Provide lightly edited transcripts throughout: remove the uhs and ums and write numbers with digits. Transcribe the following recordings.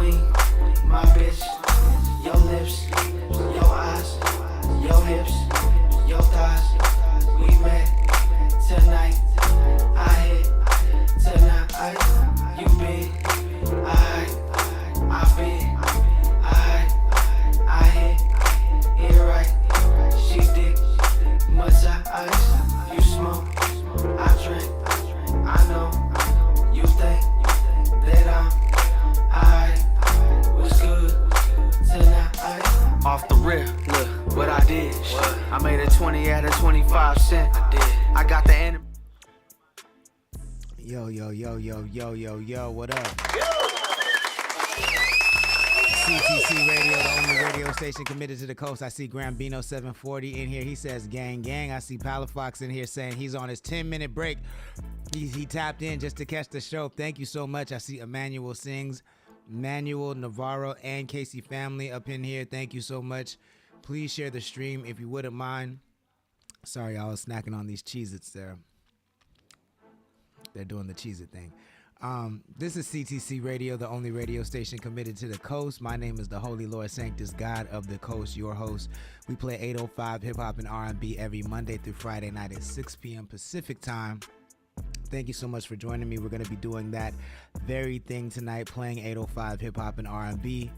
queen, my bitch. Your lips, your eyes, your hips, your thighs. We met tonight. I hit tonight. You big, I big, I hit it right. She dick, much ice. You smoke, I drink. I know you think that I'm alright. What's good tonight? Off the rip, look what I did. I made a 20 out of 25 cent. I got the end. Yo, what up? CTC Radio, the only radio station committed to the coast. I see Grambino 740 in here. He says, gang. I see Palafox in here saying he's on his 10-minute break. He tapped in just to catch the show. Thank you so much. I see Emmanuel Sings, Manuel Navarro, and Casey Family up in here. Thank you so much. Please share the stream if you wouldn't mind. Sorry, I was snacking on these Cheez-Its there. They're doing the Cheez-It thing. This is CTC Radio, the only radio station committed to the coast. My name is the Holy Lord Sanctus, God of the Coast, your host. We play 805 hip-hop and R&B every Monday through Friday night at 6 p.m. Pacific time. Thank you so much for joining me. We're going to be doing that very thing tonight, playing 805 hip-hop and R&B.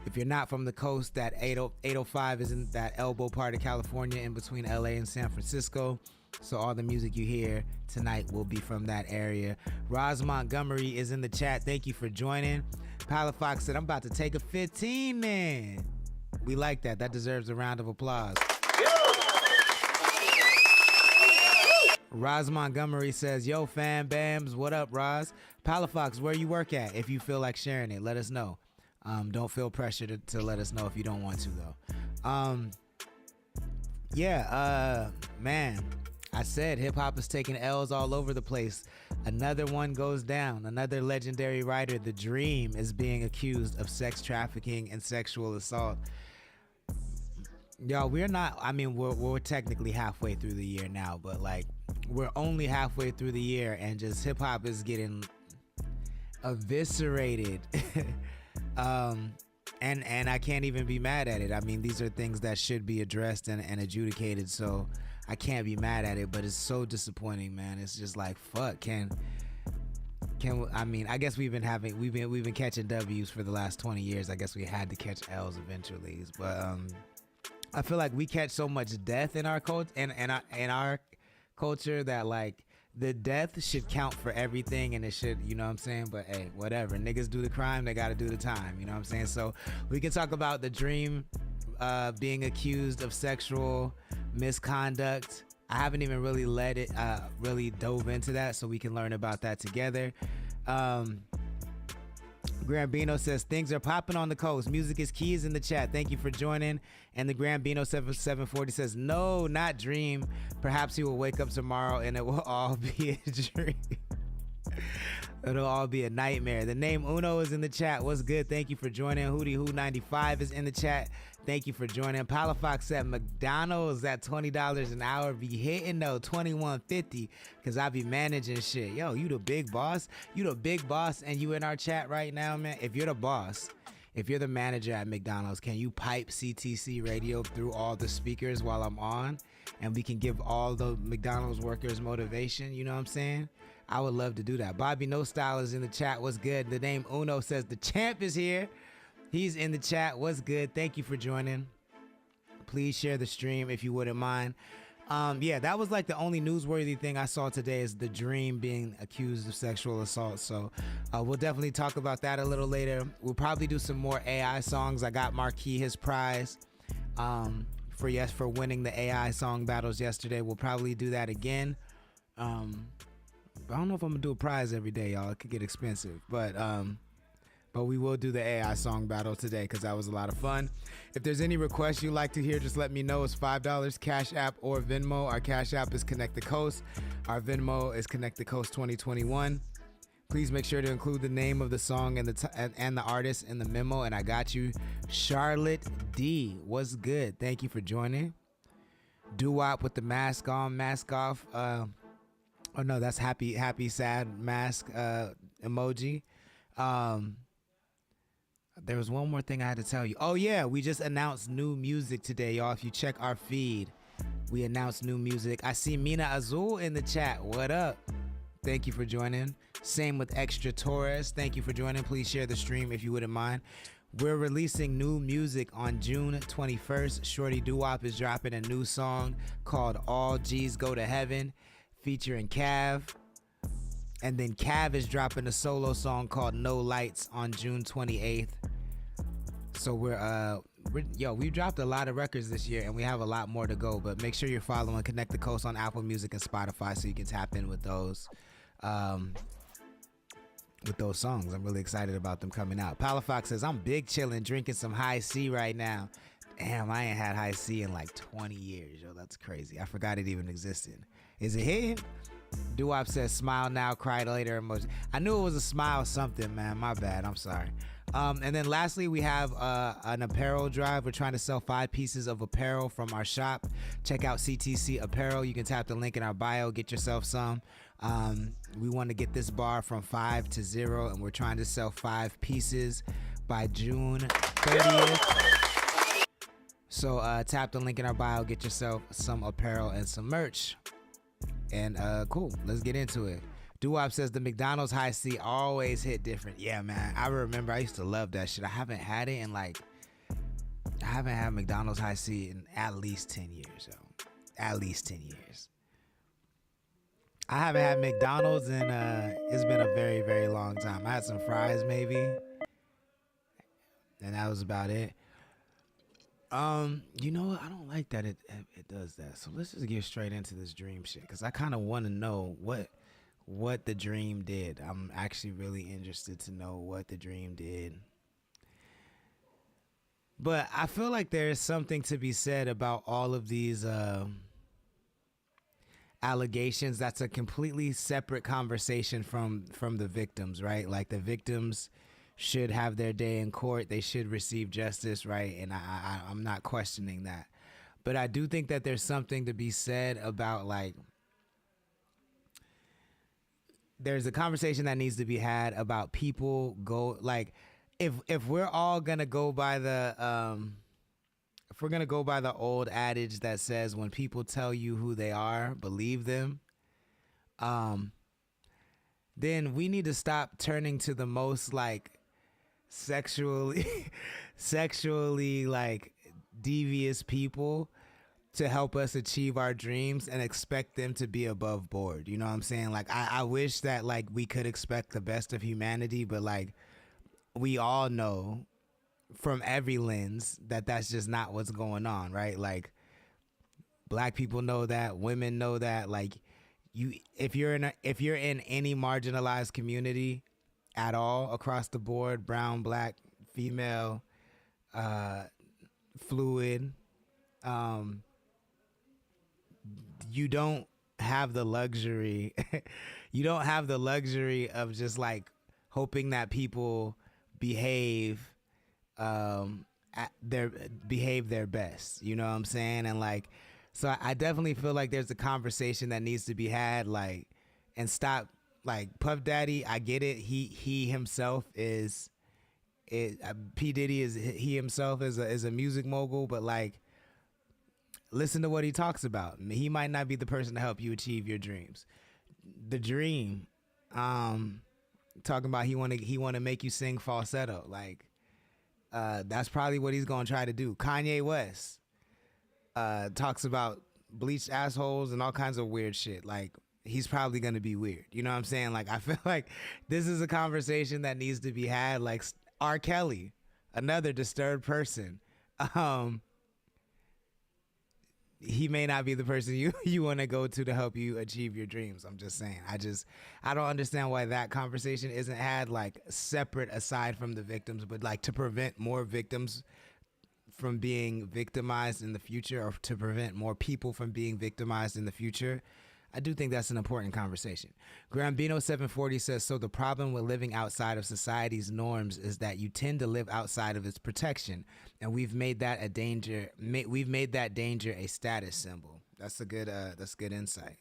If you're not from the coast, that 805 is in that elbow part of California in between LA and San Francisco. So all the music you hear tonight will be from that area. Roz Montgomery is in the chat. Thank you for joining. Palafox said, I'm about to take a 15 man. We like that. That deserves a round of applause. Roz Montgomery says, yo, fam bams, what up, Roz? Palafox, where you work at? If you feel like sharing it, let us know. Don't feel pressure to let us know if you don't want to, though. Man, I said hip-hop is taking L's all over the place. Another one goes down. Another legendary writer, The Dream, is being accused of sex trafficking and sexual assault. Y'all, we're technically halfway through the year now, but like, we're only halfway through the year and just hip-hop is getting eviscerated. And I can't even be mad at it. I mean, these are things that should be addressed and adjudicated, so I can't be mad at it, but it's so disappointing, man. It's just like, fuck, I guess we've been catching W's for the last 20 years. I guess we had to catch L's eventually, but I feel like we catch so much death in our culture in our culture that like the death should count for everything, and it should, you know what I'm saying? But hey, whatever. Niggas do the crime, they gotta do the time, you know what I'm saying? So we can talk about The Dream being accused of sexual misconduct. I haven't even really really dove into that, so we can learn about that together. Grambino says, things are popping on the coast. Music is key is in the chat. Thank you for joining. And the Grambino 7740 says, no, not Dream. Perhaps he will wake up tomorrow and it will all be a dream. It'll all be a nightmare. The name Uno is in the chat. What's good? Thank you for joining. Hootie Who 95 is in the chat. Thank you for joining. Palafox said McDonald's at $20 an hour be hitting though $21.50 because I be managing shit. Yo, you the big boss. You the big boss and you in our chat right now, man. If you're the boss, if you're the manager at McDonald's, can you pipe CTC radio through all the speakers while I'm on? And we can give all the McDonald's workers motivation, you know what I'm saying? I would love to do that. Bobby No Style is in the chat. What's good? The name Uno says the champ is here. He's in the chat. What's good? Thank you for joining. Please share the stream if you wouldn't mind. That was like the only newsworthy thing I saw today is The Dream being accused of sexual assault. So we'll definitely talk about that a little later. We'll probably do some more AI songs. I got Marquis his prize for winning the AI song battles yesterday. We'll probably do that again. I don't know if I'm gonna do a prize every day, y'all. It could get expensive, but we will do the AI song battle today because that was a lot of fun. If there's any requests you'd like to hear, just let me know. It's $5 Cash App or Venmo. Our Cash App is Connect the Coast. Our Venmo is Connect the Coast 2021. Please make sure to include the name of the song and the artist in the memo. And I got you, Charlotte D. What's good? Thank you for joining. Doo-wop with the mask on, mask off. Oh no, that's happy sad mask emoji. There was one more thing I had to tell you. Oh yeah, we just announced new music today, y'all. If you check our feed, we announced new music. I see Mina Azul in the chat. What up? Thank you for joining. Same with Extra Torres. Thank you for joining. Please share the stream if you wouldn't mind. We're releasing new music on June 21st. Shorty Doo-Wop is dropping a new song called All G's Go to Heaven, featuring Cav. And then Cav is dropping a solo song called No Lights on June 28th. So we dropped a lot of records this year, and we have a lot more to go. But make sure you're following Connect the Coast on Apple Music and Spotify so you can tap in with those songs. I'm really excited about them coming out. Palafox says, I'm big chilling, drinking some High C right now. Damn, I ain't had High C in like 20 years. Yo, that's crazy. I forgot it even existed. Is it hitting? Doo-Wop says, smile now, cry later emoji. I knew it was a smile something, man. My bad. I'm sorry. And then lastly, we have an apparel drive. We're trying to sell 5 pieces of apparel from our shop. Check out CTC Apparel. You can tap the link in our bio. Get yourself some. We want to get this bar from 5 to 0, and we're trying to sell 5 pieces by June 30th. So tap the link in our bio. Get yourself some apparel and some merch. And cool, let's get into it. Doo-Wop says the McDonald's High C always hit different. Yeah, man, I remember I used to love that shit. I haven't had McDonald's High C in at least 10 years, yo. At least 10 years. I haven't had McDonald's in it's been a very, very long time. I had some fries maybe, and that was about it. You know what? I don't like that it does that. So let's just get straight into this dream shit, because I kind of want to know what the dream did. I'm actually really interested to know what the dream did. But I feel like there's something to be said about all of these allegations. That's a completely separate conversation from the victims, right? Like, the victims should have their day in court. They should receive justice, right? And I'm not questioning that. But I do think that there's something to be said about, like, there's a conversation that needs to be had about people like, if we're all gonna go by the if we're gonna go by the old adage that says when people tell you who they are, believe them, then we need to stop turning to the most like sexually like devious people to help us achieve our dreams and expect them to be above board. You know what I'm saying? Like, I wish that like we could expect the best of humanity, but like we all know from every lens that that's just not what's going on, right? Like, black people know that, women know that. Like, if you're in any marginalized community at all across the board, brown, black, female, fluid, you don't have the luxury of just like hoping that people behave their best. You know what I'm saying? And like, so I definitely feel like there's a conversation that needs to be had, like, and stop. Like, Puff Daddy, I get it. He himself is P Diddy is he himself is a music mogul, but like, listen to what he talks about. He might not be the person to help you achieve your dreams. The Dream, talking about he want to make you sing falsetto. Like, that's probably what he's gonna try to do. Kanye West talks about bleached assholes and all kinds of weird shit. Like, he's probably gonna be weird. You know what I'm saying? Like, I feel like this is a conversation that needs to be had. Like, R. Kelly, another disturbed person. He may not be the person you want to go to help you achieve your dreams. I'm just saying. I don't understand why that conversation isn't had, like, separate aside from the victims, but like to prevent more victims from being victimized in the future, or to prevent more people from being victimized in the future. I do think that's an important conversation. Grambino 740 says, so the problem with living outside of society's norms is that you tend to live outside of its protection, and we've made that a danger. We've made that danger a status symbol. That's a good insight.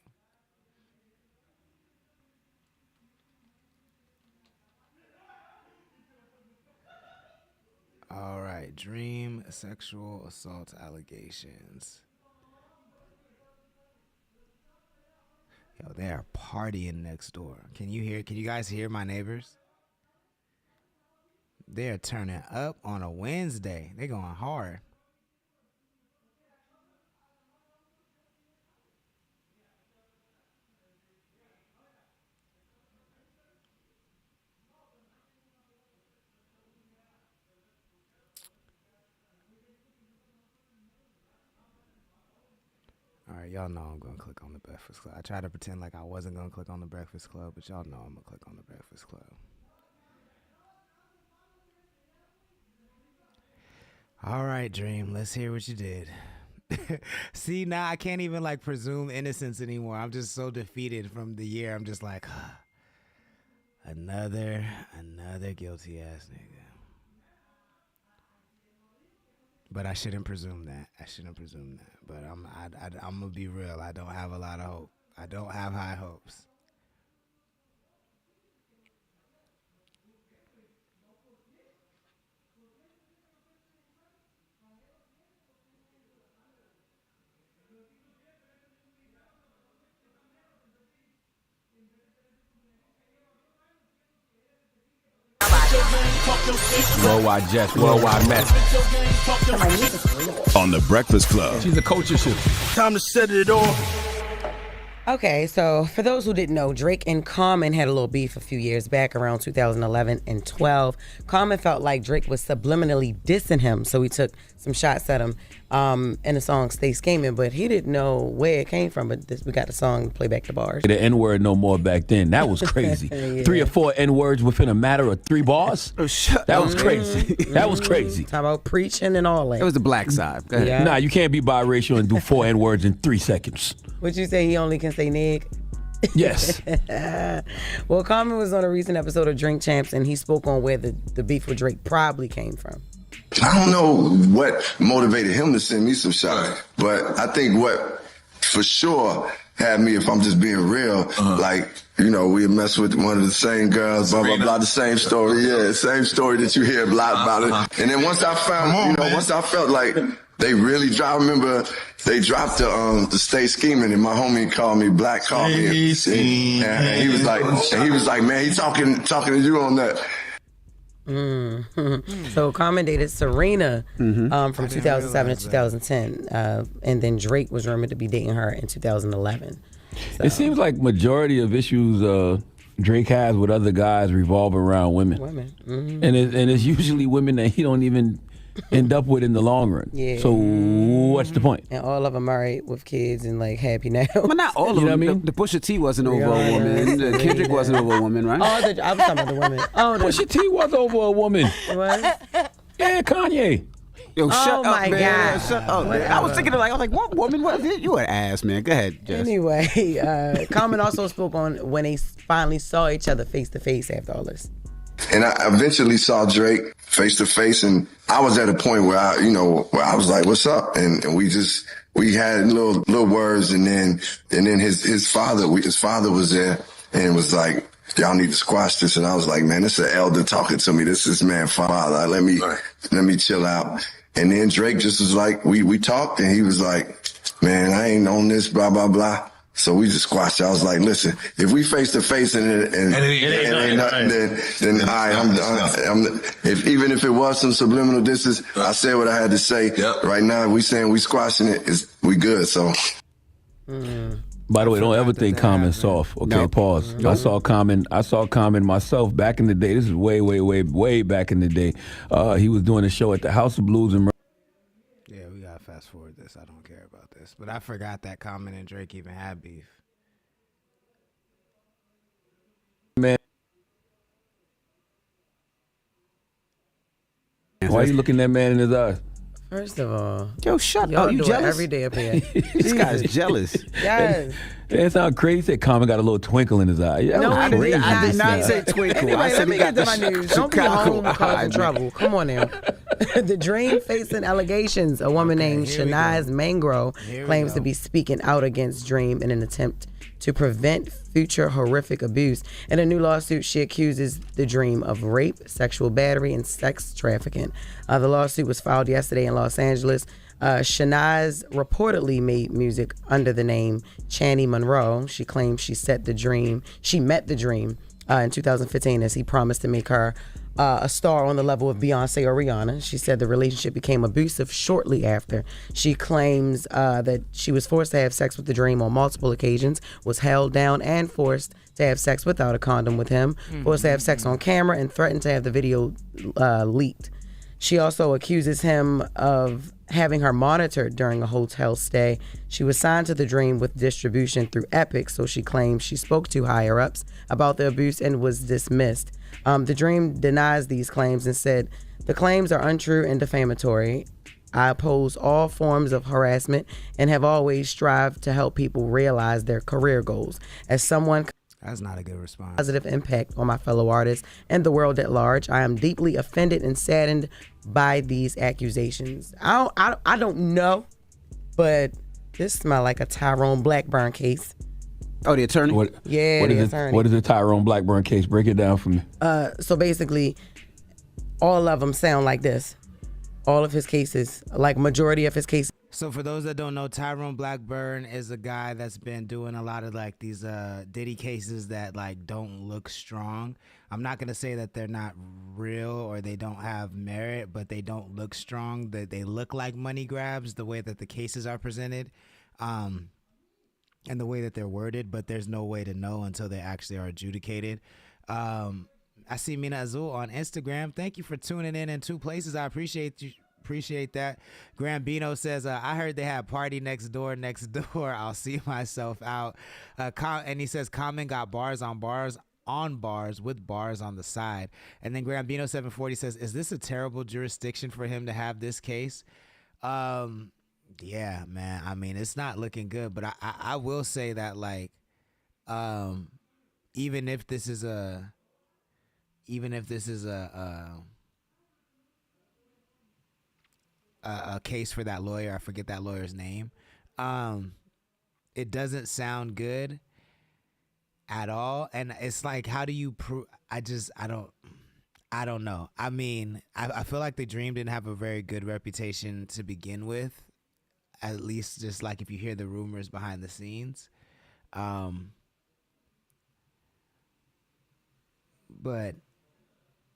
All right, Dream sexual assault allegations. Yo, they are partying next door. Can you guys hear my neighbors? They're turning up on a Wednesday. They're going hard. All right, y'all know I'm going to click on the Breakfast Club. I tried to pretend like I wasn't going to click on the Breakfast Club, but y'all know I'm going to click on the Breakfast Club. All right, Dream, let's hear what you did. See, now I can't even like presume innocence anymore. I'm just so defeated from the year. I'm just like, another guilty ass nigga. But I shouldn't presume that. But I'm gonna be real. I don't have a lot of hope. I don't have high hopes. Worldwide Jets, worldwide Mets. On the Breakfast Club. She's a culture shift. Time to set it off. Okay, so for those who didn't know, Drake and Common had a little beef a few years back around 2011 and 12. Common felt like Drake was subliminally dissing him, so he took some shots at him in the song Stay Scheming, but he didn't know where it came from. But we got the song play back the bars. The N-word no more back then. That was crazy. Yeah. 3 or 4 N-words within a matter of 3 bars. That was crazy. That was crazy. Talk about preaching and all that. It was the black side. Go ahead. Yeah. Nah, you can't be biracial and do 4 N-words in 3 seconds. What you say, he only can say nig? Yes. Well, Common was on a recent episode of Drink Champs, and he spoke on where the beef with Drake probably came from. I don't know what motivated him to send me some shots, but I think what for sure had me, if I'm just being real, like, you know, we mess with one of the same girls, blah, blah, blah, the same story. Yeah, same story that you hear a lot about it. And then once I found, once I felt like they really dropped, I remember they dropped the Stay Scheming, and my homie called me, Black called me, and he was like, man, he talking to you on that. So Common dated Serena from 2007 to 2010, and then Drake was rumored to be dating her in 2011. So. It seems like majority of issues Drake has with other guys revolve around women. And it's usually women that he don't even end up with in the long run. Yeah. So what's the point? And all of them married with kids and like happy now. But not all of them. know what I mean? The Pusha T wasn't over a woman. The Kendrick wasn't over a woman, right? I was talking about the women. Pusha T was over a woman. What? Yeah, Kanye. Yo, shut up, my man. God. Shut up, man. I was thinking I was like, what woman was it? You an ass, man. Go ahead, Jess. Anyway, Common also spoke on when they finally saw each other face to face after all this. And I eventually saw Drake face to face, and I was at a point where I was like, "What's up?" And we had little words, and then his father was there and was like, "Y'all need to squash this." And I was like, "Man, this is an elder talking to me. This is man father. Let me chill out." And then Drake just was like, we talked, and he was like, "Man, I ain't on this, blah blah blah." So we just squashed it. I was like, listen, if we face to face and it ain't nothing, then all right, even if it was some subliminal distance, I said what I had to say. Yep. Right now, we saying we squashing it, we good. So. By the way, don't ever think Common's soft. Okay, nope. Pause. Nope. I saw Common myself back in the day. This is way back in the day. He was doing a show at the House of Blues in. Yeah, we gotta fast forward this. I don't care about this, but I forgot that Common and Drake even had beef. Man, why are you looking that man in his eyes? First of all, yo, shut y'all up. You do jealous? it every day up here. This guy's jealous. Yes. That sounds crazy. That Common got a little twinkle in his eye. Yeah, No, I did not say twinkle. Anyway, I said let me he got get to the my news. Don't be Chicago home causing eye, trouble. Come on now. The Dream facing allegations. A woman named here we go. Shanice Mangro Here we claims go. to be speaking out against Dream in an attempt to prevent future horrific abuse. In a new lawsuit, she accuses the Dream of rape, sexual battery, and sex trafficking. The lawsuit was filed yesterday in Los Angeles. Shanice reportedly made music under the name Channy Monroe. She claims she met the Dream in 2015 as he promised to make her a star on the level of Beyonce or Rihanna. She said the relationship became abusive shortly after. She claims that she was forced to have sex with the Dream on multiple occasions, was held down and forced to have sex without a condom with him, forced to have sex on camera, and threatened to have the video leaked. She also accuses him of having her monitored during a hotel stay. She was signed to the Dream with distribution through Epic, so she claims she spoke to higher-ups about the abuse and was dismissed. The Dream denies these claims and said, "The claims are untrue and defamatory. I oppose all forms of harassment and have always strived to help people realize their career goals. As someone That's not a good response. positive impact on my fellow artists and the world at large, I am deeply offended and saddened by these accusations." I don't know, but this smells like a Tyrone Blackburn case. Oh, the attorney? Yeah, what the is attorney. What is the Tyrone Blackburn case? Break it down for me. So basically, all of them sound like this. All of his cases, like majority of his cases. So for those that don't know, Tyrone Blackburn is a guy that's been doing a lot of like these Diddy cases that like don't look strong. I'm not gonna say that they're not real or they don't have merit, but they don't look strong. They look like money grabs the way that the cases are presented, and the way that they're worded. But there's no way to know until they actually are adjudicated. I see Mina Azul on Instagram. Thank you for tuning in two places. I appreciate you. Appreciate that. Grambino says, I heard they had party next door. I'll see myself out. And he says, Common got bars on bars with bars on the side. And then Grambino 740 says, is this a terrible jurisdiction for him to have this case? Yeah, man. I mean, it's not looking good, but I will say that like, even if this is a case for that lawyer, I forget that lawyer's name, it doesn't sound good at all. And it's like, how do you prove? I don't know. I mean, I feel like the Dream didn't have a very good reputation to begin with, at least just like if you hear the rumors behind the scenes. But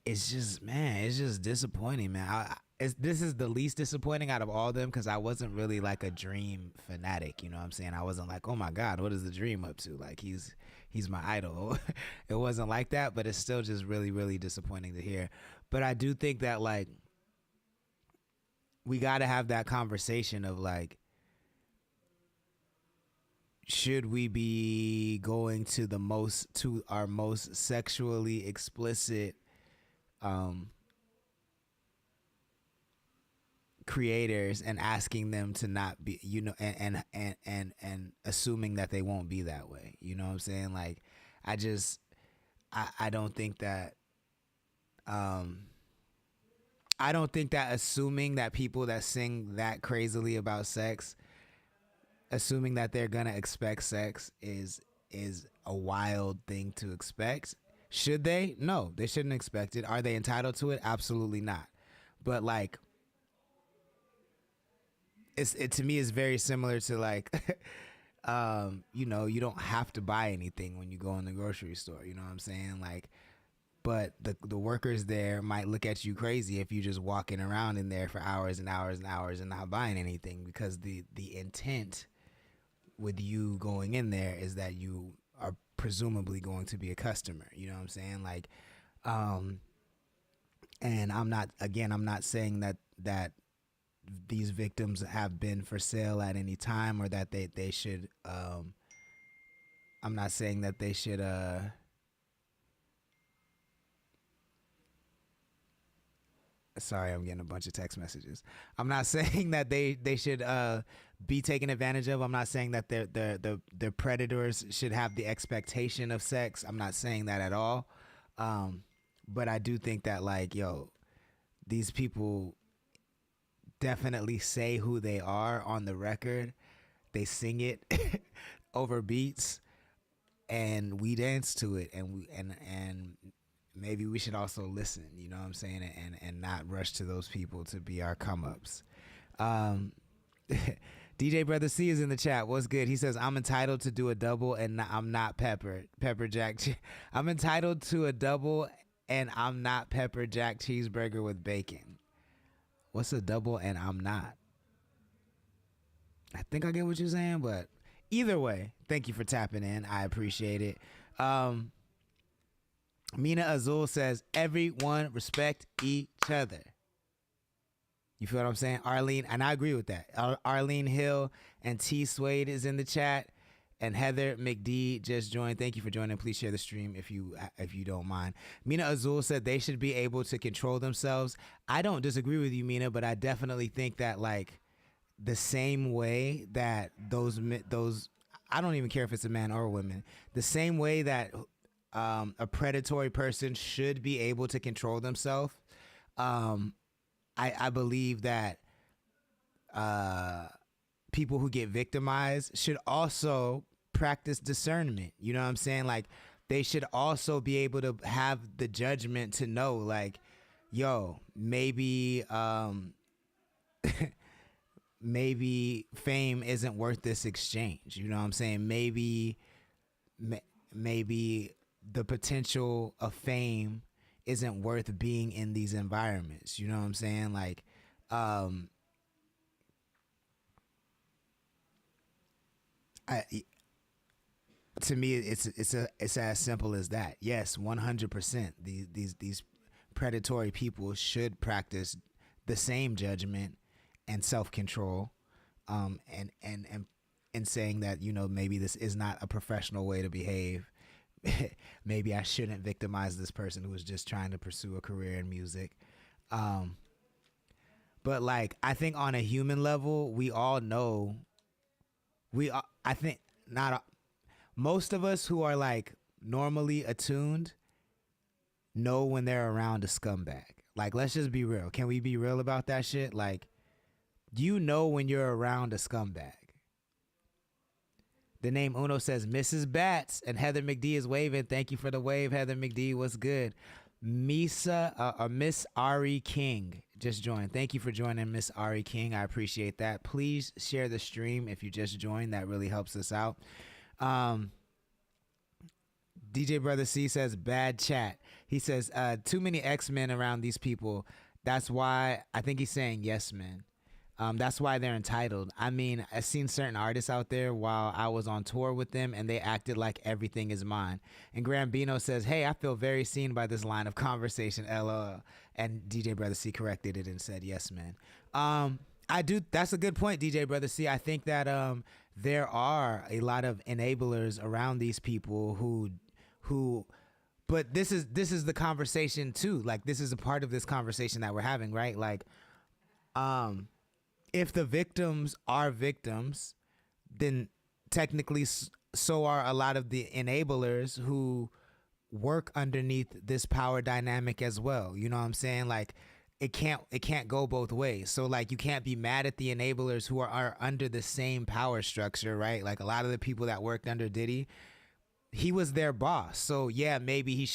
it's just, man, it's just disappointing, man. This is the least disappointing out of all of them because I wasn't really like a Dream fanatic, you know what I'm saying? I wasn't like, oh my God, what is the Dream up to? Like he's my idol. It wasn't like that, but it's still just really, really disappointing to hear. But I do think that like we got to have that conversation of like, should we be going to our most sexually explicit creators and asking them to not be, you know, and assuming that they won't be that way, you know what I'm saying? Like I don't think that assuming that people that sing that crazily about sex, assuming that they're gonna expect sex is a wild thing to expect. Should they? No, they shouldn't expect it. Are they entitled to it? Absolutely not. But like, it to me is very similar to like, you know, you don't have to buy anything when you go in the grocery store. You know what I'm saying? Like, but the workers there might look at you crazy if you just walking around in there for hours and hours and hours and not buying anything, because the intent with you going in there is that you are presumably going to be a customer, you know what I'm saying? Like, and I'm not saying that these victims have been for sale at any time, or that they should, I'm not saying that they should, sorry, I'm getting a bunch of text messages. I'm not saying that they should be taken advantage of. I'm not saying that the predators should have the expectation of sex. I'm not saying that at all. But I do think that like, yo, these people definitely say who they are on the record. They sing it over beats, and we dance to it, and maybe we should also listen. You know what I'm saying, and not rush to those people to be our come ups. DJ Brother C is in the chat. What's good? He says, I'm entitled to do a double and I'm not Pepper Jack. I'm entitled to a double and I'm not Pepper Jack cheeseburger with bacon. What's a double and I'm not? I think I get what you're saying, but either way, thank you for tapping in. I appreciate it. Mina Azul says, everyone respect each other. You feel what I'm saying? Arlene, and I agree with that. Arlene Hill and T Suede is in the chat. And Heather McD just joined. Thank you for joining. Please share the stream if you don't mind. Mina Azul said they should be able to control themselves. I don't disagree with you, Mina, but I definitely think that like the same way that those I don't even care if it's a man or a woman, the same way that a predatory person should be able to control themselves. I believe that people who get victimized should also practice discernment. You know what I'm saying? Like, they should also be able to have the judgment to know, like, yo, maybe maybe fame isn't worth this exchange. You know what I'm saying? Maybe the potential of fame isn't worth being in these environments. You know what I'm saying? Like, to me, it's as simple as that. Yes, 100%. These predatory people should practice the same judgment and self-control, and saying that, you know, maybe this is not a professional way to behave. Maybe I shouldn't victimize this person who is just trying to pursue a career in music. But like, I think on a human level, we all know. I think most of us who are like normally attuned know when they're around a scumbag. Like, let's just be real. Can we be real about that shit? Like, you know when you're around a scumbag. The name Uno says Mrs. Bats, and Heather McD is waving. Thank you for the wave, Heather McD. What's good? Miss Ari King just joined. Thank you for joining, Miss Ari King. I appreciate that. Please share the stream if you just joined. That really helps us out. DJ Brother C says bad chat. He says too many X-Men around these people. That's why I think he's saying yes men. That's why they're entitled. I mean, I've seen certain artists out there while I was on tour with them, and they acted like everything is mine. And Grambino says, hey, I feel very seen by this line of conversation, LOL. And DJ Brother C corrected it and said, yes, man. I do. That's a good point, DJ Brother C. I think that there are a lot of enablers around these people who, but this is the conversation too. Like, this is a part of this conversation that we're having, right? Like, if the victims are victims, then technically so are a lot of the enablers who work underneath this power dynamic as well. You know what I'm saying? Like, it can't go both ways. So like, you can't be mad at the enablers who are under the same power structure, right? Like, a lot of the people that worked under Diddy, he was their boss. So yeah, maybe they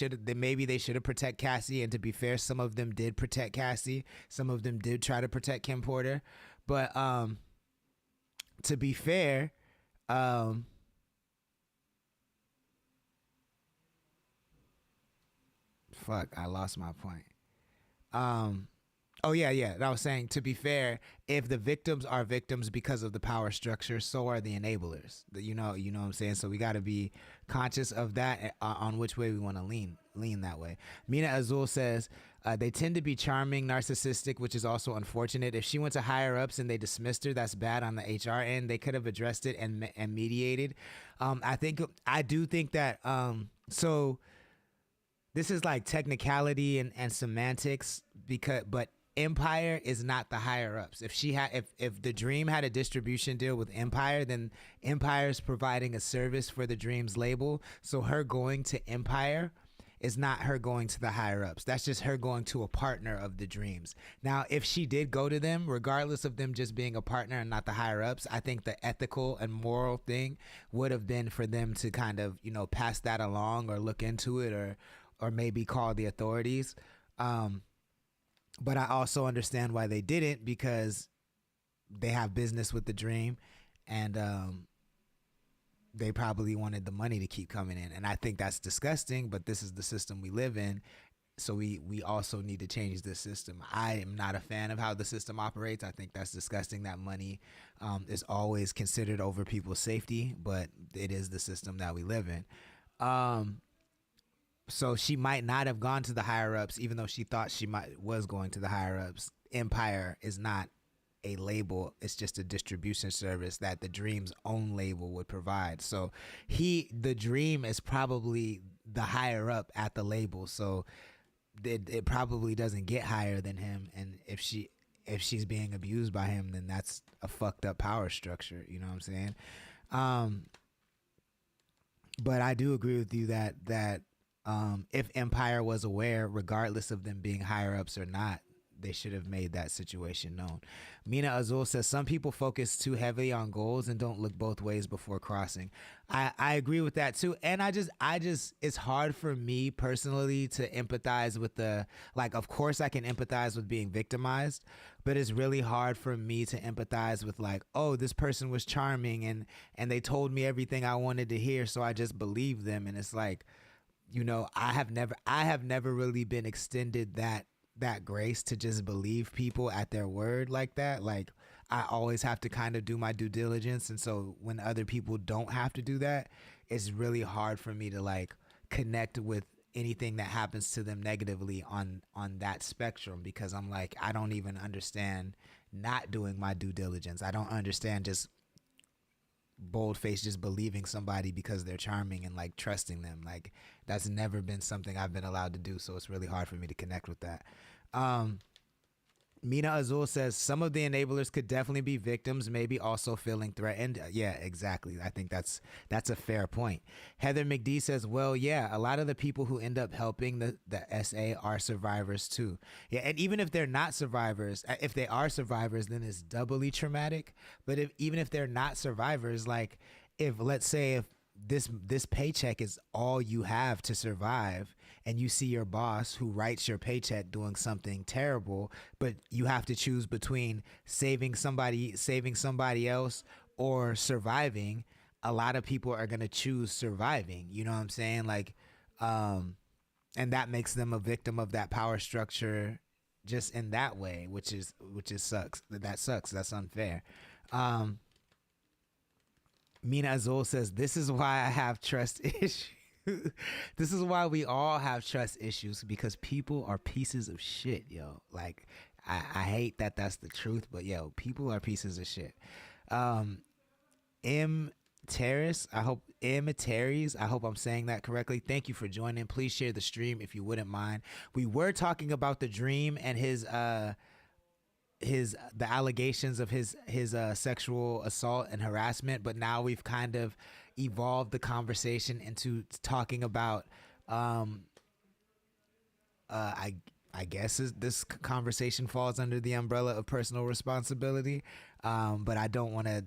should have protect Cassie. And to be fair, some of them did protect Cassie. Some of them did try to protect Kim Porter. But to be fair, fuck, I lost my point. Oh yeah. I was saying, to be fair, if the victims are victims because of the power structure, so are the enablers. You know what I'm saying? So we got to be conscious of that on which way we want to lean that way. Mina Azul says they tend to be charming, narcissistic, which is also unfortunate. If she went to higher ups and they dismissed her, that's bad on the HR end. They could have addressed it and mediated. I do think that so this is like technicality and semantics, but Empire is not the higher ups. If the Dream had a distribution deal with Empire, then Empire's providing a service for the Dream's label. So her going to Empire is not her going to the higher ups. That's just her going to a partner of the dreams. Now, if she did go to them, regardless of them just being a partner and not the higher ups, I think the ethical and moral thing would have been for them to kind of, you know, pass that along or look into it or maybe call the authorities. But I also understand why they didn't, because they have business with the dream, and they probably wanted the money to keep coming in. And I think that's disgusting, but this is the system we live in. So we also need to change this system. I am not a fan of how the system operates. I think that's disgusting that money is always considered over people's safety, but it is the system that we live in. So she might not have gone to the higher ups, even though she thought she was going to the higher ups. Empire is not a label. It's just a distribution service that the Dream's own label would provide. So the Dream is probably the higher up at the label. So it probably doesn't get higher than him. And if she's being abused by him, then that's a fucked up power structure. You know what I'm saying? But I do agree with you that if Empire was aware, regardless of them being higher ups or not, they should have made that situation known. Mina Azul says some people focus too heavily on goals and don't look both ways before crossing. I agree with that too. And I just it's hard for me personally to empathize with of course I can empathize with being victimized, but it's really hard for me to empathize with oh, this person was charming and they told me everything I wanted to hear, so I just believed them. And it's like, you know, I have never really been extended that grace to just believe people at their word like that. Like, I always have to kind of do my due diligence, and so when other people don't have to do that, it's really hard for me to connect with anything that happens to them negatively on that spectrum, because I'm like, I don't even understand not doing my due diligence. I don't understand just boldface just believing somebody because they're charming and trusting them. That's never been something I've been allowed to do, so it's really hard for me to connect with that. Mina Azul says some of the enablers could definitely be victims, maybe also feeling threatened. Yeah, exactly. I think that's a fair point. Heather McD says, well, yeah, a lot of the people who end up helping the SA are survivors too. Yeah, and even if they're not survivors, if they are survivors, then it's doubly traumatic. But even if they're not survivors, if let's say if this paycheck is all you have to survive, and you see your boss who writes your paycheck doing something terrible, but you have to choose between saving somebody else or surviving, a lot of people are going to choose surviving. You know what I'm saying? And that makes them a victim of that power structure just in that way, which sucks. That sucks. That's unfair. Mina Azul says, this is why I have trust issues. This is why we all have trust issues, because people are pieces of shit, yo. I hate that that's the truth, but yo, people are pieces of shit. M. Terrace, I hope I'm saying that correctly. Thank you for joining. Please share the stream if you wouldn't mind. We were talking about the Dream and the allegations of his sexual assault and harassment, but now we've kind of evolved the conversation into talking about I guess this conversation falls under the umbrella of personal responsibility, but I don't want to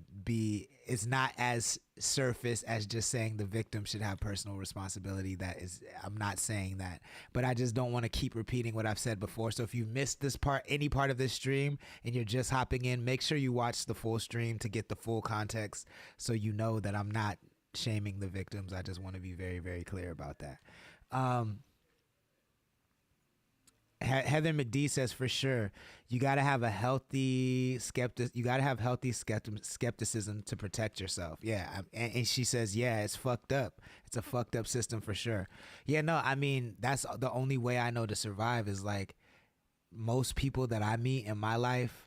it's not as surface as just saying the victim should have personal responsibility. I'm not saying that, but I just don't want to keep repeating what I've said before. So if you missed any part of this stream and you're just hopping in, make sure you watch the full stream to get the full context, so you know that I'm not shaming the victims. I just want to be very, very clear about that. Heather McD says, for sure, you got to have a healthy skepticism to protect yourself. Yeah. And she says, yeah, it's fucked up. It's a fucked up system for sure. Yeah, no, I mean, that's the only way I know to survive is most people that I meet in my life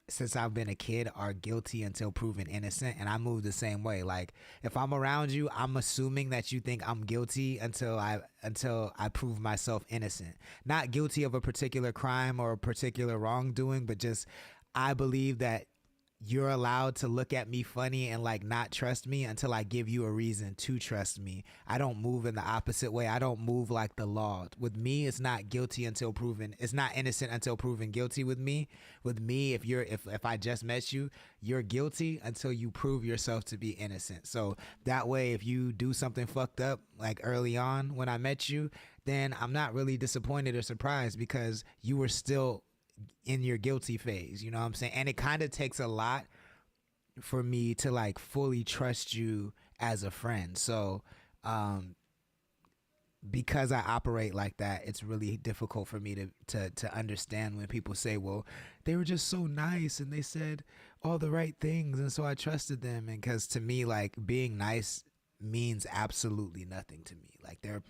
since I've been a kid are guilty until proven innocent, and I move the same way. If I'm around you, I'm assuming that you think I'm guilty until I prove myself innocent. Not guilty of a particular crime or a particular wrongdoing, but just I believe that you're allowed to look at me funny and like not trust me until I give you a reason to trust me. I don't move in the opposite way. I don't move like the law. With me, it's not guilty until proven. It's not innocent until proven guilty with me. With me, if I just met you, you're guilty until you prove yourself to be innocent. So that way, if you do something fucked up like early on when I met you, then I'm not really disappointed or surprised because you were still in your guilty phase, you know what I'm saying? And it kind of takes a lot for me to like fully trust you as a friend. So because I operate like that, it's really difficult for me to understand when people say, well, they were just so nice and they said all the right things and so I trusted them. And because to me, like, being nice means absolutely nothing to me. Like, there are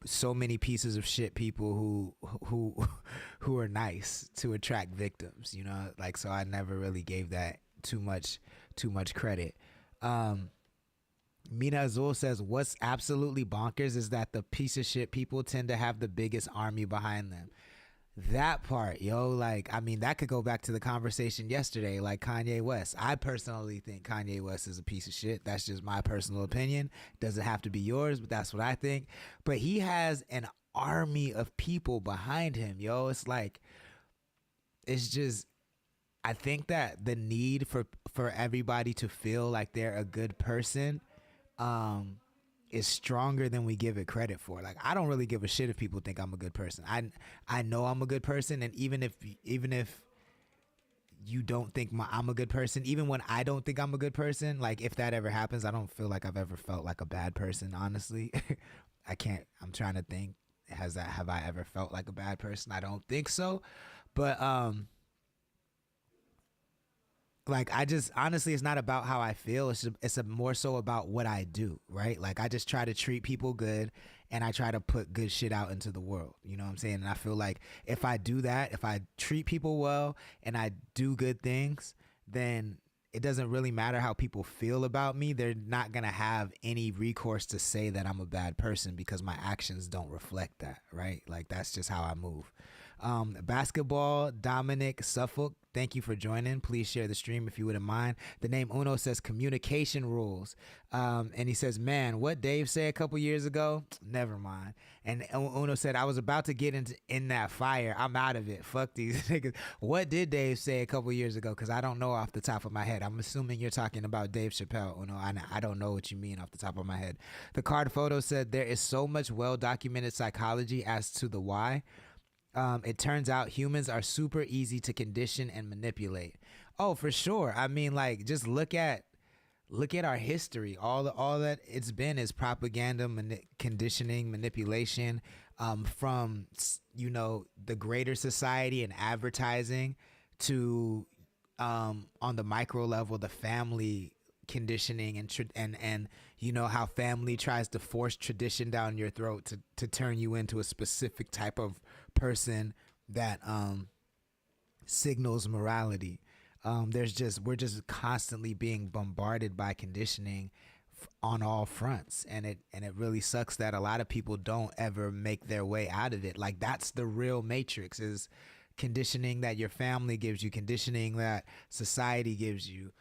so many pieces of shit people who are nice to attract victims, you know, like, so I never really gave that too much credit. Mina Azul says, what's absolutely bonkers is that the piece of shit people tend to have the biggest army behind them. That part, yo, like, I mean, that could go back to the conversation yesterday, like Kanye West. I personally think Kanye West is a piece of shit. That's just my personal opinion. Doesn't have to be yours, but that's what I think. But he has an army of people behind him, yo. It's like, it's just, I think that the need for everybody to feel like they're a good person is stronger than we give it credit for. Like, I don't really give a shit if people think I'm a good person. I know I'm a good person, and even if you don't think I'm a good person, even when I don't think I'm a good person, like, if that ever happens, I don't feel like I've ever felt like a bad person, honestly. I'm trying to think, have I ever felt like a bad person? I don't think so. But like, I just, honestly, it's not about how I feel. It's more so about what I do, right? Like, I just try to treat people good and I try to put good shit out into the world. You know what I'm saying? And I feel like if I do that, if I treat people well and I do good things, then it doesn't really matter how people feel about me. They're not going to have any recourse to say that I'm a bad person because my actions don't reflect that, right? Like, that's just how I move. Basketball, Dominic Suffolk, thank you for joining. Please share the stream if you wouldn't mind. The name Uno says communication rules. And he says, man, what Dave said a couple years ago, never mind. And Uno said, I was about to get in that fire. I'm out of it. Fuck these niggas. What did Dave say a couple years ago? Because I don't know off the top of my head. I'm assuming you're talking about Dave Chappelle, Uno. I don't know what you mean off the top of my head. The card photo said, there is so much well-documented psychology as to the why. It turns out humans are super easy to condition and manipulate. Oh, for sure. I mean, like, just look at our history. All that it's been is propaganda, conditioning, manipulation, from, you know, the greater society and advertising to, on the micro level, the family conditioning and you know how family tries to force tradition down your throat to turn you into a specific type of person that signals morality. We're just constantly being bombarded by conditioning on all fronts, and it really sucks that a lot of people don't ever make their way out of it. Like, that's the real matrix, is conditioning that your family gives you, conditioning that society gives you,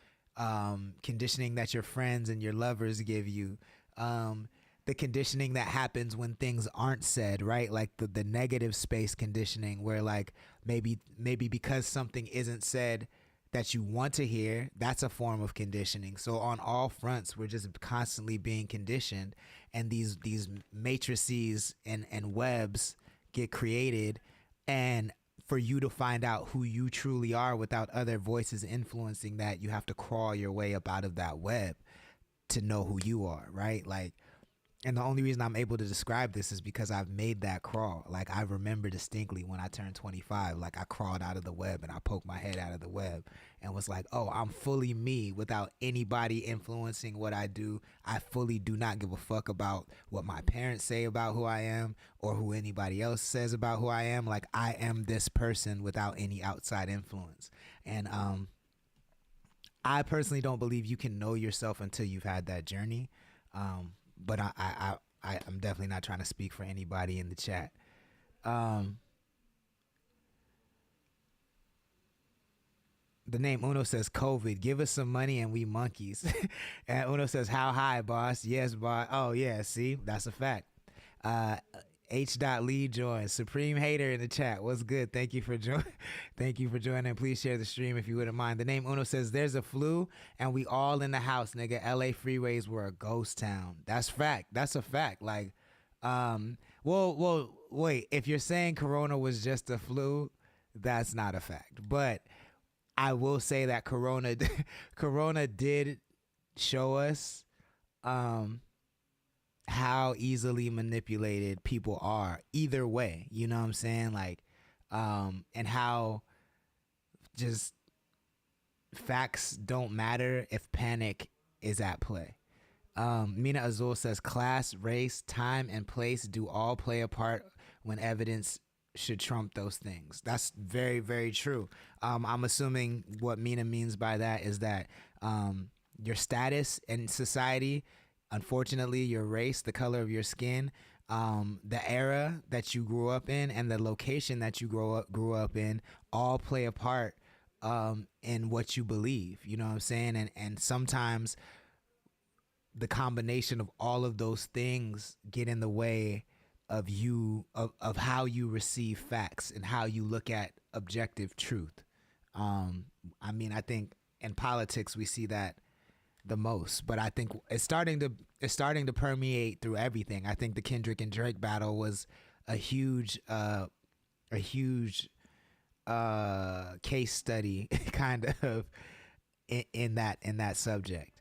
conditioning that your friends and your lovers give you, the conditioning that happens when things aren't said, right? Like the negative space conditioning, where like maybe because something isn't said that you want to hear, that's a form of conditioning. So on all fronts, we're just constantly being conditioned, and these matrices and webs get created, and for you to find out who you truly are without other voices influencing that, you have to crawl your way up out of that web to know who you are, right? Like, and the only reason I'm able to describe this is because I've made that crawl. Like, I remember distinctly when I turned 25, like, I crawled out of the web and I poked my head out of the web and was like, oh, I'm fully me without anybody influencing what I do. I fully do not give a fuck about what my parents say about who I am or who anybody else says about who I am. Like, I am this person without any outside influence. And I personally don't believe you can know yourself until you've had that journey. But I'm definitely not trying to speak for anybody in the chat. The name Uno says COVID. Give us some money and we monkeys. And Uno says, how high, boss? Yes, boss. Oh yeah, see, that's a fact. H. Lee joins. Supreme Hater in the chat. What's good? Thank you for Thank you for joining. Please share the stream if you wouldn't mind. The name Uno says, there's a flu and we all in the house, nigga. LA freeways were a ghost town. That's fact. That's a fact. Like, well, wait. If you're saying Corona was just a flu, that's not a fact. But I will say that Corona did show us how easily manipulated people are either way, you know what I'm saying? Like, and how just facts don't matter if panic is at play. Mina Azul says, class, race, time, and place do all play a part when evidence should trump those things. That's very, very true. I'm assuming what Mina means by that is that your status in society, unfortunately, your race, the color of your skin, the era that you grew up in, and the location that you grew up in, all play a part in what you believe. You know what I'm saying? And sometimes the combination of all of those things get in the way of you, of how you receive facts and how you look at objective truth. I mean, I think in politics we see that the most, but I think it's starting to permeate through everything. I think the Kendrick and Drake battle was a huge case study kind of in that subject.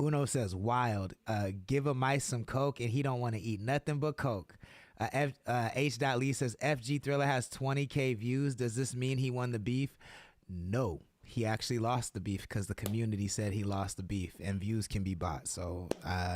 Uno says, wild. Give a mice some coke and he don't want to eat nothing but coke. H. Lee says, FG Thriller has 20K views. Does this mean he won the beef? No. He actually lost the beef because the community said he lost the beef and views can be bought. So,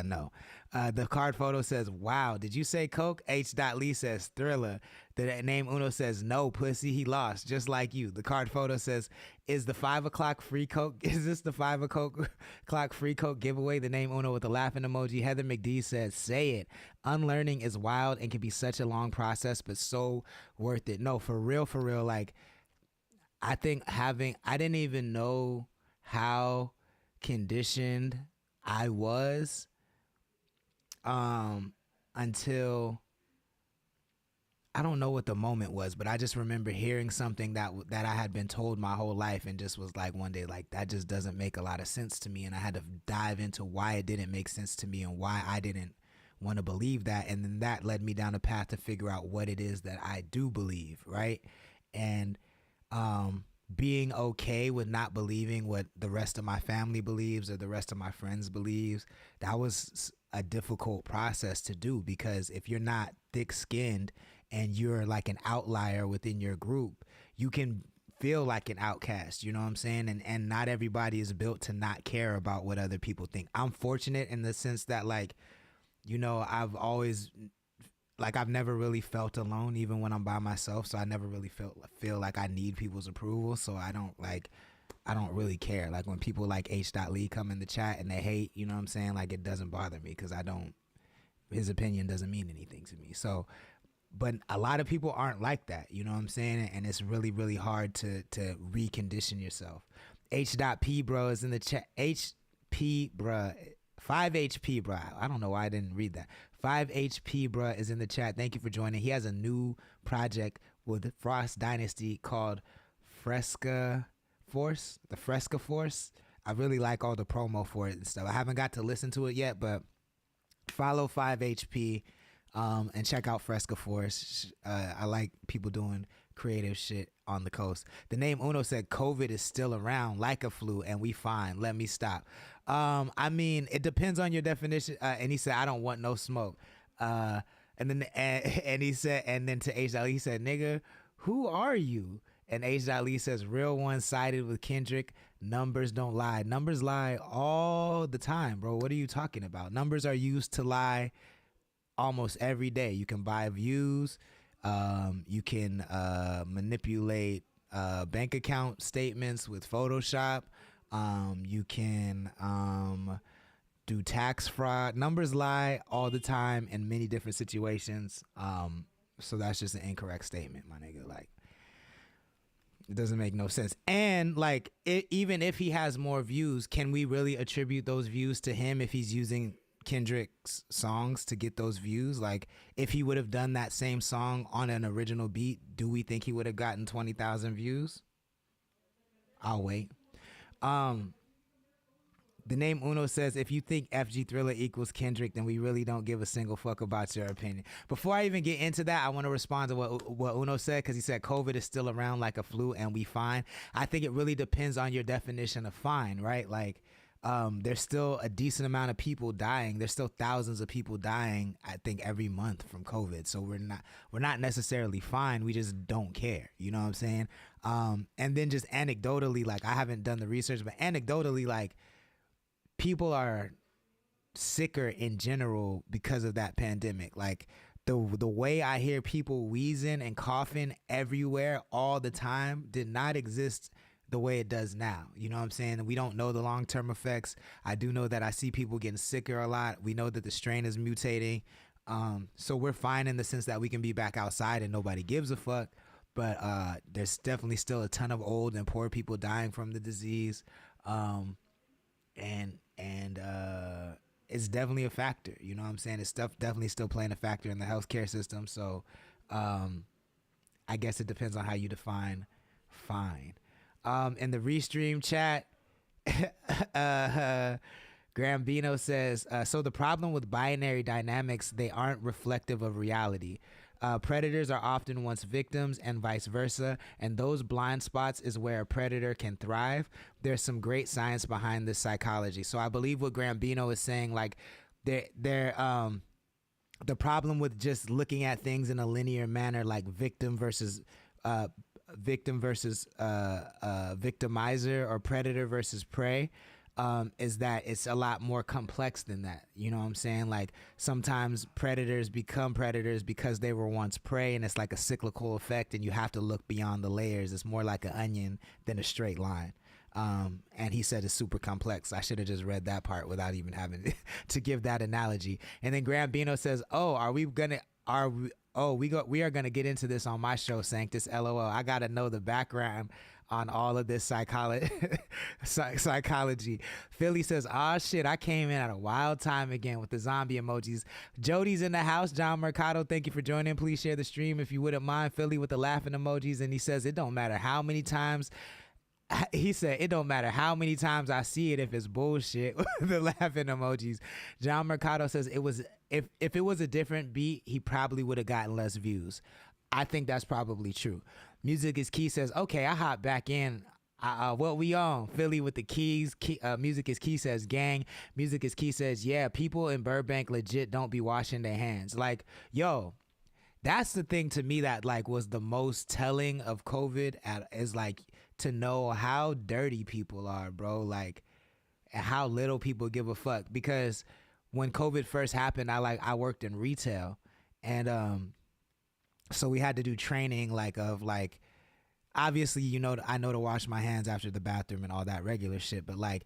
no. The card photo says, wow, did you say coke? H. Lee says, Thriller. The name Uno says, no, pussy, he lost, just like you. The card photo says, is the 5 o'clock free coke? Is this the 5 o'clock free coke giveaway? The name Uno with a laughing emoji. Heather McD says, say it. Unlearning is wild and can be such a long process, but so worth it. No, for real, like, I think I didn't even know how conditioned I was until, I don't know what the moment was, but I just remember hearing something that I had been told my whole life and just was like one day, like, that just doesn't make a lot of sense to me. And I had to dive into why it didn't make sense to me and why I didn't want to believe that. And then that led me down a path to figure out what it is that I do believe, right? And being okay with not believing what the rest of my family believes or the rest of my friends believes, that was a difficult process to do, because if you're not thick-skinned and you're like an outlier within your group, you can feel like an outcast, you know what I'm saying? And not everybody is built to not care about what other people think. I'm fortunate in the sense that, like, you know, I've always, like, I've never really felt alone, even when I'm by myself. So I never really feel like I need people's approval. So I don't really care. Like, when people like H. Lee come in the chat and they hate, you know what I'm saying? Like, it doesn't bother me because his opinion doesn't mean anything to me. So, but a lot of people aren't like that, you know what I'm saying? And it's really, really hard to recondition yourself. H.P. bro is in the chat. HP bro. 5HP bro. I don't know why I didn't read that. 5HP bro is in the chat. Thank you for joining. He has a new project with Frost Dynasty called Fresca Force. The Fresca Force. I really like all the promo for it and stuff. I haven't got to listen to it yet, but follow 5HP and check out Fresca Force. I like people doing creative shit on the coast. The name Uno said COVID is still around like a flu and we fine. Let me stop. I mean, it depends on your definition. And he said, I don't want no smoke. And he said, and then to H. he said, nigga, who are you? And H. Lee says, real one-sided with Kendrick. Numbers don't lie. Numbers lie all the time, bro. What are you talking about? Numbers are used to lie almost every day. You can buy views. You can manipulate bank account statements with Photoshop. You can do tax fraud. Numbers lie all the time in many different situations. So that's just an incorrect statement, my nigga. Like, It doesn't make no sense. And like, even if he has more views, can we really attribute those views to him if he's using Kendrick's songs to get those views? Like, if he would have done that same song on an original beat, do we think he would have gotten 20,000 views? I'll wait. The name Uno says, if you think FG Thriller equals Kendrick, then we really don't give a single fuck about your opinion. Before I even get into that, I want to respond to what Uno said, because he said COVID is still around like a flu and we fine. I think it really depends on your definition of fine, right? Like, there's still a decent amount of people dying. There's still thousands of people dying, I think, every month from COVID. So we're not necessarily fine. We just don't care. You know what I'm saying? And then just anecdotally, like, I haven't done the research, but anecdotally, like, people are sicker in general because of that pandemic. Like, the way I hear people wheezing and coughing everywhere all the time did not exist the way it does now. You know what I'm saying? We don't know the long-term effects. I do know that I see people getting sicker a lot. We know that the strain is mutating. So we're fine in the sense that we can be back outside and nobody gives a fuck. But there's definitely still a ton of old and poor people dying from the disease. And it's definitely a factor. You know what I'm saying? It's definitely still playing a factor in the healthcare system. So I guess it depends on how you define fine. In the Restream chat, Grambino says, so the problem with binary dynamics, they aren't reflective of reality. Predators are often once victims and vice versa, and those blind spots is where a predator can thrive. There's some great science behind this psychology. So I believe what Grambino is saying, like, the problem with just looking at things in a linear manner, like victim versus victimizer, or predator versus prey, is that it's a lot more complex than that. You know what I'm saying? Like, sometimes predators become predators because they were once prey, and it's like a cyclical effect, and you have to look beyond the layers. It's more like an onion than a straight line. And he said it's super complex. I should have just read that part without even having to give that analogy. And then Grambino says, we are gonna get into this on my show, Sanctus. LOL. I gotta know the background on all of this psychology. Philly says, shit, I came in at a wild time again with the zombie emojis. Jody's in the house. John Mercado, thank you for joining. Please share the stream if you wouldn't mind. Philly with the laughing emojis. And he says, it don't matter how many times. He said, it don't matter how many times I see it if it's bullshit. The laughing emojis. John Mercado says, if it was a different beat, he probably would have gotten less views. I think that's probably true. Music is Key says, okay, I hop back in. What we on? Philly with the keys. Music is Key says, gang. Music is Key says, yeah, people in Burbank legit don't be washing their hands. Like, yo, that's the thing to me that, like, was the most telling of COVID is, like, to know how dirty people are, bro. Like, and how little people give a fuck. Because when COVID first happened, I worked in retail, and so we had to do training, like, obviously, you know, I know to wash my hands after the bathroom and all that regular shit, but, like,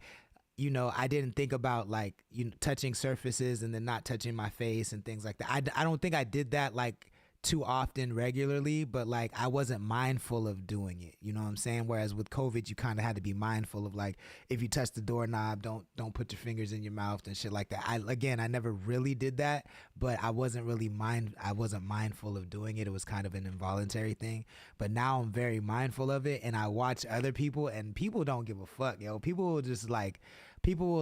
you know, I didn't think about, like, you know, touching surfaces and then not touching my face and things like that. I don't think I did that, like, too often regularly, but, like, I wasn't mindful of doing it, you know what I'm saying? Whereas with COVID, you kind of had to be mindful of, like, if you touch the doorknob, don't put your fingers in your mouth and shit like that. I never really did that, but I wasn't mindful of doing it. It was kind of an involuntary thing, but now I'm very mindful of it, and I watch other people, and people don't give a fuck, yo. People will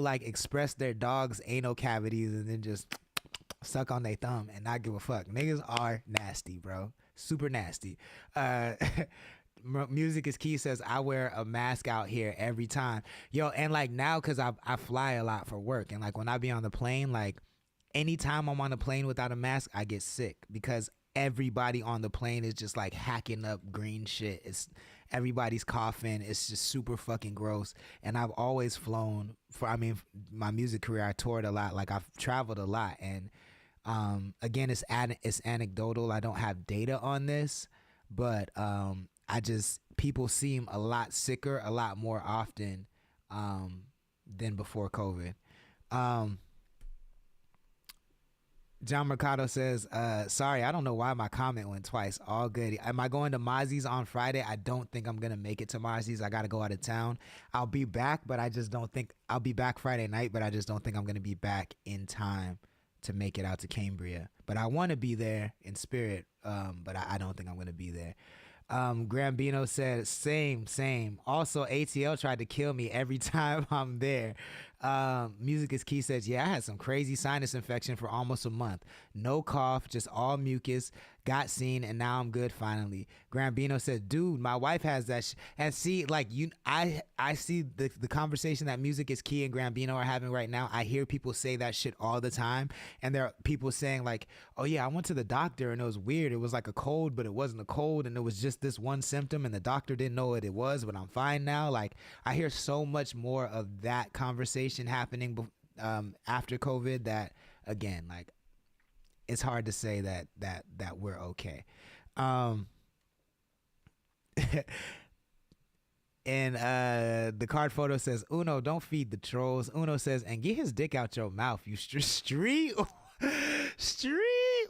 express their dog's anal cavities and then just suck on their thumb and not give a fuck. Niggas are nasty, bro. Super nasty. Music is Key says, I wear a mask out here every time. Yo, and, like, now, because I fly a lot for work, and, like, when I be on the plane, like, anytime I'm on a plane without a mask, I get sick, because everybody on the plane is just, like, hacking up green shit. Everybody's coughing. It's just super fucking gross. And I've always flown my music career, I toured a lot. Like, I've traveled a lot. And again, it's anecdotal. I don't have data on this, but people seem a lot sicker a lot more often than before COVID. John Mercado says, sorry, I don't know why my comment went twice. All good. Am I going to Mozzie's on Friday? I don't think I'm going to make it to Mozzie's. I got to go out of town. I'll be back, but I just don't think I'll be back Friday night, but I just don't think I'm going to be back in time to make it out to Cambria. But I want to be there in spirit, but I don't think I'm going to be there. Grambino said, same. Also, ATL tried to kill me every time I'm there. Music is Key says, yeah, I had some crazy sinus infection for almost a month. No cough, just all mucus. Got seen, and now I'm good finally. Grambino said, dude, my wife has that. And see, like, I see the conversation that Music is Key and Grambino are having right now. I hear people say that shit all the time. And there are people saying, like, oh, yeah, I went to the doctor, and it was weird. It was like a cold, but it wasn't a cold, and it was just this one symptom, and the doctor didn't know what it was, but I'm fine now. Like, I hear so much more of that conversation happening after COVID that, again, like, it's hard to say that we're okay. And the card photo says, Uno, don't feed the trolls. Uno says, and get his dick out your mouth, you street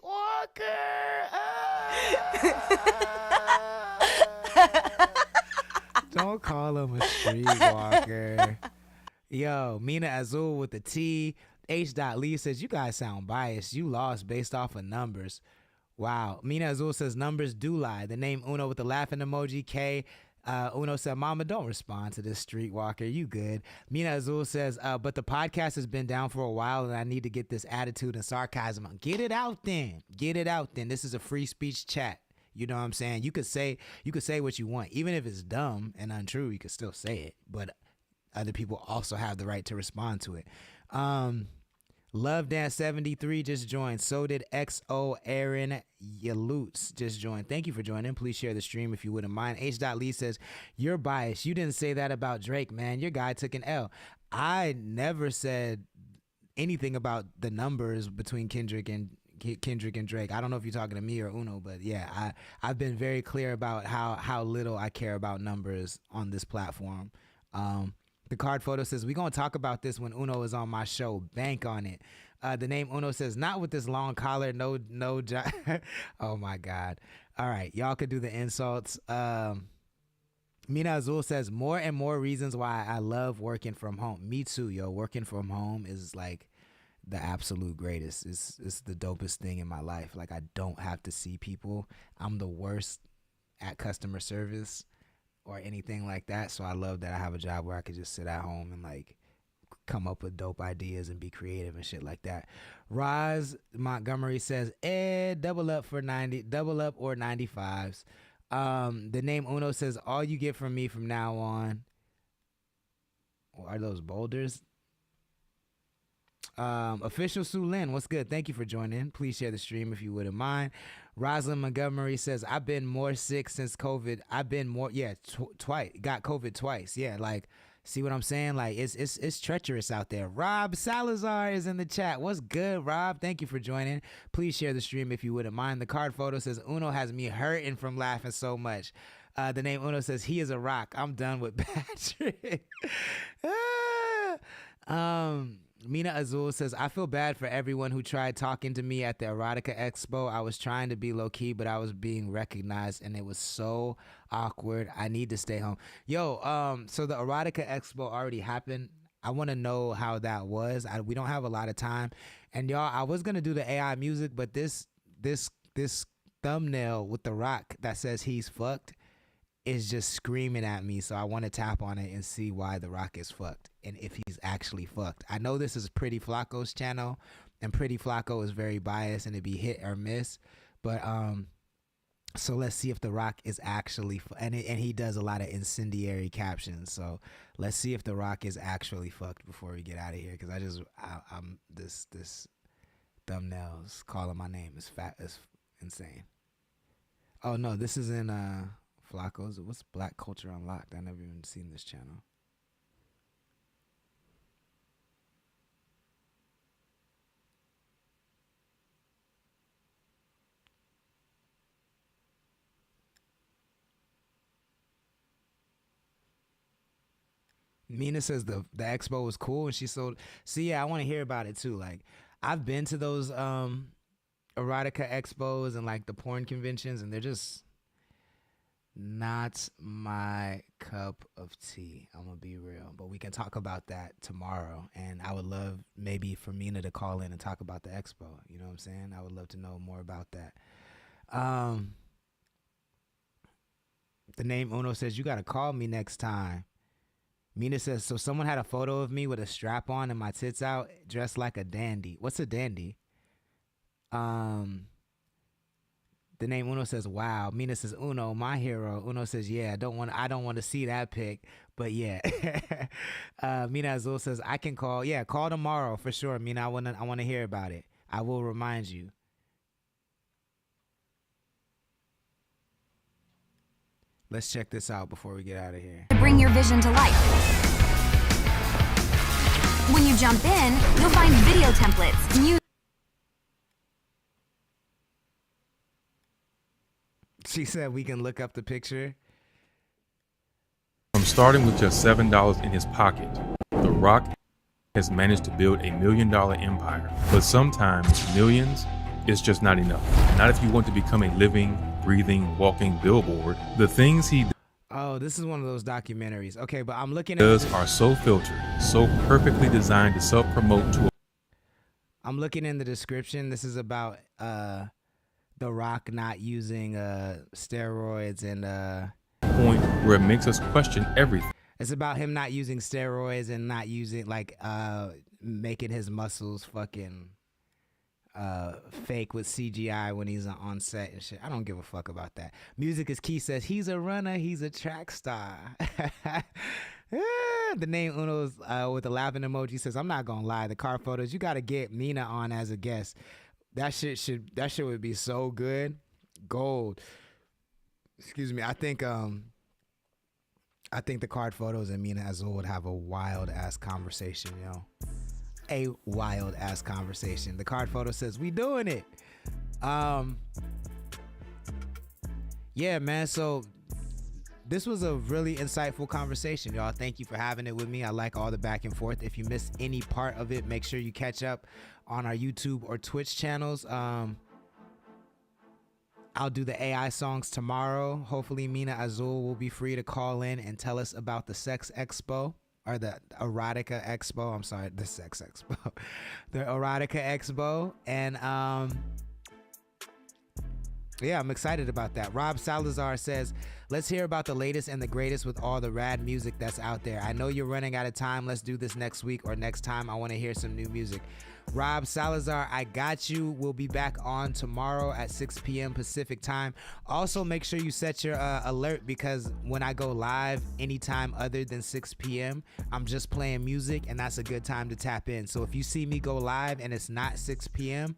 walker. Don't call him a streetwalker. Yo, Mina Azul with the T. H. Lee says, you guys sound biased. You lost based off of numbers. Wow. Mina Azul says, numbers do lie. The name Uno with the laughing emoji. K. Uno said, Mama, don't respond to this streetwalker. You good. Mina Azul says, but the podcast has been down for a while, and I need to get this attitude and sarcasm on. Get it out then. Get it out then. This is a free speech chat. You know what I'm saying? You could say what you want. Even if it's dumb and untrue, you could still say it. But other people also have the right to respond to it. Love Dance 73 just joined. So did XO Aaron Yalutz just joined. Thank you for joining. Please share the stream if you wouldn't mind. H. Lee says, you're biased. You didn't say that about Drake, man. Your guy took an L. I never said anything about the numbers between Kendrick and Drake. I don't know if you're talking to me or Uno, but yeah, I've been very clear about how little I care about numbers on this platform. The card photo says, we're going to talk about this when Uno is on my show. Bank on it. The name Uno says, not with this long collar, no oh, my God. All right. Y'all could do the insults. Mina Azul says, more and more reasons why I love working from home. Me too, yo. Working from home is like the absolute greatest. It's the dopest thing in my life. Like, I don't have to see people. I'm the worst at customer service or anything like that. So I love that I have a job where I could just sit at home and like come up with dope ideas and be creative and shit like that. Roz Montgomery says, double up or 95s. The name Uno says, all you get from me from now on are those boulders. Official Sue Lynn, what's good? Thank you for joining. Please share the stream if you wouldn't mind. Rosalind Montgomery says, I've been more sick since COVID. I've been more, twice. Got COVID twice. Yeah, like, see what I'm saying? Like, it's treacherous out there. Rob Salazar is in the chat. What's good, Rob? Thank you for joining. Please share the stream if you wouldn't mind. The card photo says, Uno has me hurting from laughing so much. The name Uno says, he is a rock. I'm done with Patrick. Mina Azul says, I feel bad for everyone who tried talking to me at the Erotica Expo. I was trying to be low-key, but I was being recognized, and it was so awkward. I need to stay home. Yo, so the Erotica Expo already happened. I want to know how that was. We don't have a lot of time. And y'all, I was going to do the AI music, but this thumbnail with The Rock that says he's fucked is just screaming at me, so I want to tap on it and see why The Rock is fucked and if he's actually fucked. I know this is Pretty Flacco's channel, and Pretty Flacco is very biased, and it'd be hit or miss. But so let's see if The Rock is actually and he does a lot of incendiary captions. So let's see if The Rock is actually fucked before we get out of here, because I'm this thumbnail's calling my name is fat is insane. Oh no, this is in Flacco's. What's Black Culture Unlocked? I never even seen this channel. Mina says the expo was cool and she sold. See, yeah, I want to hear about it too. Like, I've been to those erotica expos and like the porn conventions, and they're just not my cup of tea. I'm gonna be real, but we can talk about that tomorrow. And I would love maybe for Mina to call in and talk about the expo. You know what I'm saying? I would love to know more about that. The name Uno says, you gotta call me next time. Mina says, so someone had a photo of me with a strap on and my tits out, dressed like a dandy. What's a dandy? The name Uno says, wow. Mina says, Uno, my hero. Uno says, yeah, I don't want to see that pic, but yeah. Mina Azul says, I can call. Yeah, call tomorrow for sure. Mina, I want to hear about it. I will remind you. Let's check this out before we get out of here. Bring your vision to life. When you jump in, you'll find video templates, music. She said we can look up the picture. From starting with just $7 in his pocket, The Rock has managed to build $1 million empire. But sometimes millions is just not enough. Not if you want to become a living, breathing, walking billboard. The things he Oh, this is one of those documentaries. Okay, but I'm looking at does are so filtered, so perfectly designed to self-promote to I'm looking in the description. This is about The Rock not using steroids and a point where it makes us question everything. it's about him not using steroids and not using like making his muscles fucking fake with CGI when he's on set and shit. I don't give a fuck about that. Music is Key says he's a runner, he's a track star. The name Uno's with the laughing emoji says, I'm not gonna lie, the car photos, you gotta get Mina on as a guest. That shit would be so good. Gold. Excuse me. I think the card photos and Mina Azul would have a wild ass conversation, yo. A wild ass conversation. The card photo says we doing it. Yeah, man. So this was a really insightful conversation, y'all. Thank you for having it with me. I like all the back and forth. If you missed any part of it, make sure you catch up on our YouTube or Twitch channels. I'll do the AI songs tomorrow. Hopefully Mina Azul will be free to call in and tell us about the Sex Expo or the Erotica Expo. I'm sorry, the Sex Expo. The Erotica Expo. And yeah, I'm excited about that. Rob Salazar says, let's hear about the latest and the greatest with all the rad music that's out there. I know you're running out of time. Let's do this next week or next time. I want to hear some new music. Rob Salazar, I got you. We'll be back on tomorrow at 6 p.m. Pacific time. Also, make sure you set your alert, because when I go live anytime other than 6 p.m., I'm just playing music, and that's a good time to tap in. So if you see me go live and it's not 6 p.m.,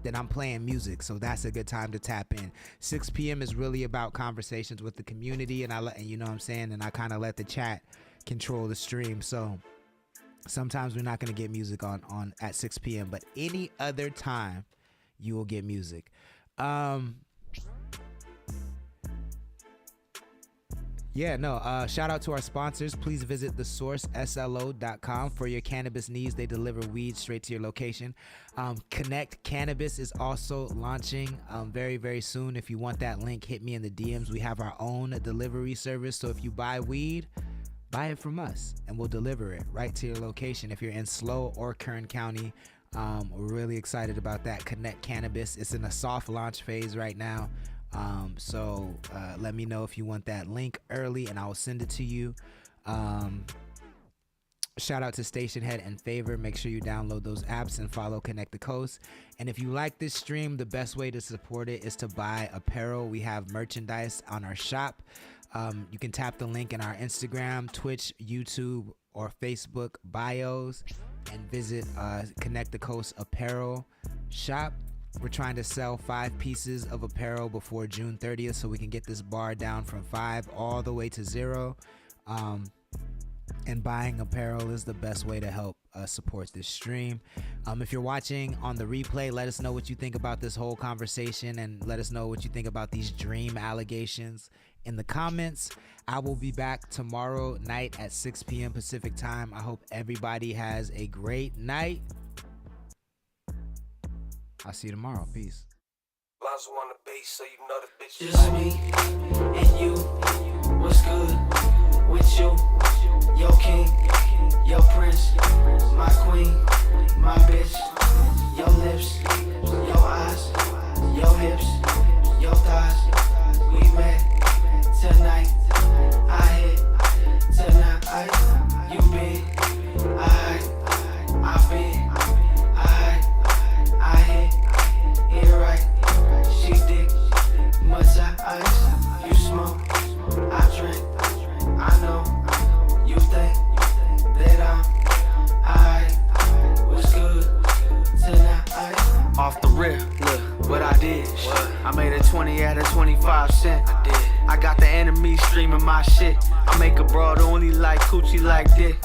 then I'm playing music. So that's a good time to tap in. 6 p.m. is really about conversations with the community, and you know what I'm saying? And I kind of let the chat control the stream. So sometimes we're not going to get music on at 6 p.m., but any other time you will get music. Shout out to our sponsors. Please visit thesourceslo.com for your cannabis needs. They deliver weed straight to your location. Connect Cannabis is also launching very, very soon. If you want that link, hit me in the DMs. We have our own delivery service. So if you buy weed, buy it from us and we'll deliver it right to your location. If you're in SLO or Kern County, we're really excited about that. Connect Cannabis. It's in a soft launch phase right now. So let me know if you want that link early and I will send it to you. Shout out to Station Head and Favor. Make sure you download those apps and follow Connect the Coast. And if you like this stream, the best way to support it is to buy apparel. We have merchandise on our shop. You can tap the link in our Instagram, Twitch, YouTube, or Facebook bios and visit Connect the Coast apparel shop. We're trying to sell 5 pieces of apparel before June 30th so we can get this bar down from 5 all the way to 0. And buying apparel is the best way to help support this stream. If you're watching on the replay, let us know what you think about this whole conversation and let us know what you think about these dream allegations in the comments. I will be back tomorrow night at 6 p.m. Pacific time. I hope everybody has a great night. I'll see you tomorrow. Peace. as well on the bass, so you know the bitch. Just me and you. What's good with you? Your king, your prince, my queen, my bitch. Your lips, your eyes, your hips, your thighs. We met tonight. I hit tonight. You been, I been, I hit it right. She dick, much ice. You smoke, I drink. I know you think that I'm alright. What's good tonight? Off the rip, look what I did. I made a 20 out of 25 cent. I got the enemy streaming my shit. I make a broad only like coochie like dick.